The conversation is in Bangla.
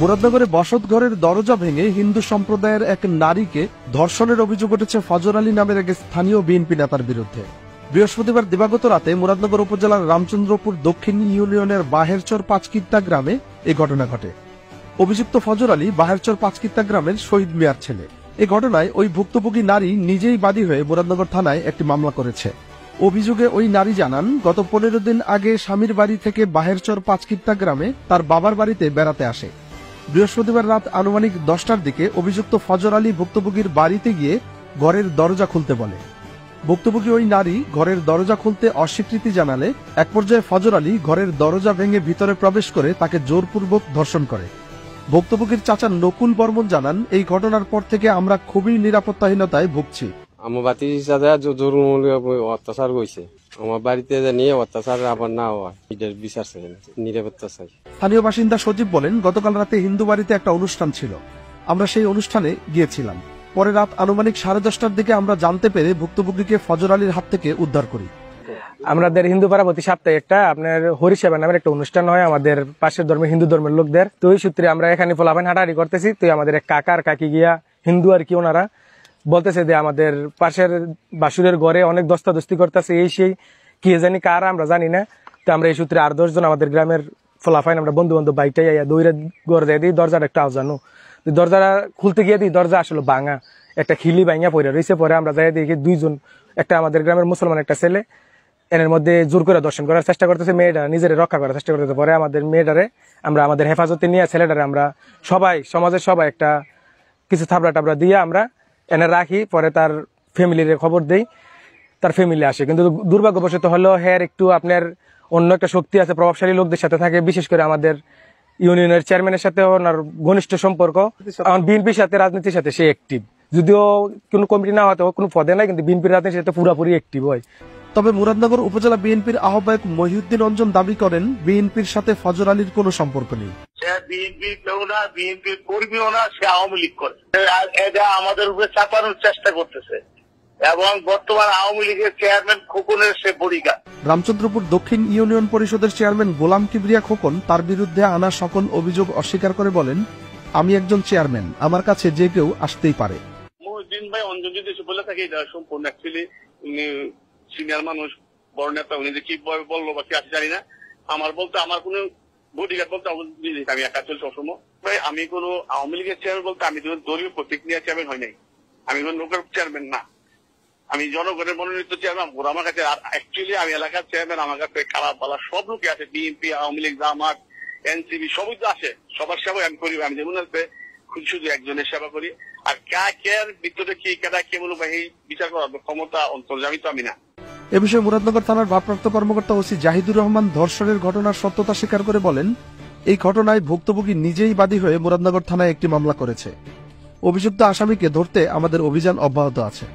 মুরাদনগরে বসত ঘরের দরজা ভেঙে হিন্দু সম্প্রদায়ের এক নারীকে ধর্ষণের অভিযোগ উঠেছে ফজর আলী নামের এক স্থানীয় বিএনপি নেতার বিরুদ্ধে। বৃহস্পতিবার দিবাগত রাতে মুরাদনগর উপজেলার রামচন্দ্রপুর দক্ষিণ ইউনিয়নের বাহেরচর পাঁচকিত্তা গ্রামে এই ঘটনা ঘটে। অভিযুক্ত ফজর আলী বাহেরচর পাঁচকিত্তা গ্রামের শহীদ মিয়ার ছেলে। এই ঘটনায় ওই ভুক্তভোগী নারী নিজেই বাদী হয়ে মুরাদনগর থানায় একটি মামলা করেছে। অভিযোগে ওই নারী জানান, গত 15 দিন আগে স্বামীর বাড়ি থেকে বাহেরচর পাঁচকিত্তা গ্রামে তার বাবার বাড়িতে বেড়াতে আসে। বৃহস্পতিবার রাত আনুমানিক 10টার দিকে অভিযুক্ত ফজর আলী ভুক্তভোগীর বাড়িতে গিয়ে ঘরের দরজা খুলতে বলে। ভুক্তভোগী ওই নারী ঘরের দরজা খুলতে অস্বীকৃতি জানালে এক পর্যায়ে ফজর আলী ঘরের দরজা ভেঙে ভিতরে প্রবেশ করে তাকে জোরপূর্বক ধর্ষণ করে। ভুক্তভোগীর চাচা নকুল বর্মন জানান, এই ঘটনার পর থেকে আমরা খুবই নিরাপত্তাহীনতায় ভুগছি। আমার বাতি অত্যাচার হয়েছে, আমার বাড়িতে নিয়ে অত্যাচার আবার না হয়, এটার বিচার চাই, নিরাপত্তা চাই। স্থানীয় বাসিন্দা সজীব বলেন, গতকাল রাতে হিন্দু বাড়িতে একটা অনুষ্ঠান ছিল, আমরা সেই অনুষ্ঠানে গিয়েছিলাম। পরে রাত আনুমানিক 10:30টার দিকে আমরা জানতে পেরে ভুক্তভোগীকে ফজর আলীর হাত থেকে উদ্ধার করি। আমাদের হিন্দু পাড়া প্রতি সপ্তাহে একটা আপনার হরিসেবা নামের একটা অনুষ্ঠান হয় আমাদের পাশের ধর্মের হিন্দু ধর্মের লোকদের। তো ওই সূত্রে আমরা এখানে ফলাফান হাঁটাহাঁটি করতেছি। তো আমাদের এক কাকার কাকি গিয়া হিন্দু আর কি, ওনারা বলতেছে যে আমাদের পাশের বাসুরের ঘরে অনেক দস্তাদস্তি করতেছে, এই সেই কি জানি কার, আমরা জানি না। তো আমরা এই সূত্রে 8-10 জন আমাদের গ্রামের ফলাফাইন আমরা বন্ধু বান্ধব বাইকটাই দৌড়ে ঘরে দিয়ে দিই, দরজাটা একটা আওয়াজানো। দরজাটা খুলতে গিয়ে দিই, দরজা আসলে ভাঙা, একটা খিলি ভাঙা পড়ে রয়েছে। পরে আমরা যাই দেখি 2 জন, একটা আমাদের গ্রামের মুসলমান একটা ছেলে, এর মধ্যে জোর করে দর্শন করার চেষ্টা করতেছে, মেয়েটা নিজের রক্ষা করার চেষ্টা করতেছে। পরে আমাদের মেয়েটারে আমরা আমাদের হেফাজতে নিয়ে ছেলেটারে আমরা সবাই, সমাজের সবাই একটা কিছু থাবড়া টাবড়া দিয়ে আমরা এনে রাখি। পরে তার ফ্যামিলির খবর দেই, তার ফ্যামিলি আসে। কিন্তু দুর্ভাগ্যবশত হলো হের একটু আপনার অন্য একটা শক্তি আছে, প্রভাবশালী লোকদের সাথে থাকে, বিশেষ করে আমাদের ইউনিয়নের চেয়ারম্যানের সাথে ওনার ঘনিষ্ঠ সম্পর্ক। বিএনপির সাথে, রাজনীতির সাথে সে অ্যাক্টিভ, যদিও কোনো কমিটি না হতে কোনো পদে নাই, কিন্তু বিএনপির রাজনীতির সাথে পুরোপুরি অ্যাক্টিভ হয়। তবে মুরাদনগর উপজেলা বিএনপির আহ্বায়ক মহিউদ্দিন অঞ্জন দাবি করেন, বিএনপির সাথে ফজর আলীর কোনো সম্পর্ক নেই। বিএনপি কেউ না, বিএনপি কর্মীও না, সে আওয়ামী লীগ করে। এটা আমাদের উপরে চাপানোর চেষ্টা করতেছে এবং বর্তমান আওয়ামী লীগের চেয়ারম্যান খোকনের সে বডিগার্ড। রামচন্দ্রপুর দক্ষিণ ইউনিয়ন পরিষদের চেয়ারম্যান গোলাম কিবরিয়া খোকন তার বিরুদ্ধে আনা সকল অভিযোগ অস্বীকার করে বলেন, আমি একজন চেয়ারম্যান, আমার কাছে যে কেউ আসতেই পারে। মহিউদ্দিন ভাই অঞ্জন যদি বলে থাকে এটা সম্পূর্ণ অ্যাকচুয়ালি উনি সিনিয়র মানুষ, বড় নেতা, উনি যে কি বললো বা কি আছে জানি না। আমার বলতে আমার কোনো বডিগার্ড বলতে আমি একা চলছি সবসময়। আমি কোনো আওয়ামী লীগের চেয়ারম্যান বলতে আমি দলীয় প্রতীক নিয়ে চেয়ারম্যান হয় নাই, আমি কোনো লোকের চেয়ারম্যান না, আমি জনগণের মনোনীত চেয়ারম্যান। ওরা আমার কাছে, আর অ্যাকচুয়ালি আমি এলাকার চেয়ারম্যান, আমার কাছে খারাপ বলা সব লোকে আছে, বিএনপি, আওয়ামী লীগ, জামাত, এনসিপি সবই তো আছে, সবার সেবাই আমি করি। আমি যেমন আছে শুধু একজনের সেবা করি, আর কার ভিতরে কি কেটা কেমন এই বিচার করার ক্ষমতা অন্তর্জামিত আমি না। এ বিষয়ে মুরাদনগর থানার ভারপ্রাপ্ত কর্মকর্তা ওসি জাহিদুর রহমান ধর্ষণের ঘটনার সত্যতা স্বীকার করে বলেন, এই ঘটনায় ভুক্তভোগী নিজেই বাদী হয়ে মুরাদনগর থানায় একটি মামলা করেছে। অভিযুক্ত আসামিকে ধরতে আমাদের অভিযান অব্যাহত আছে।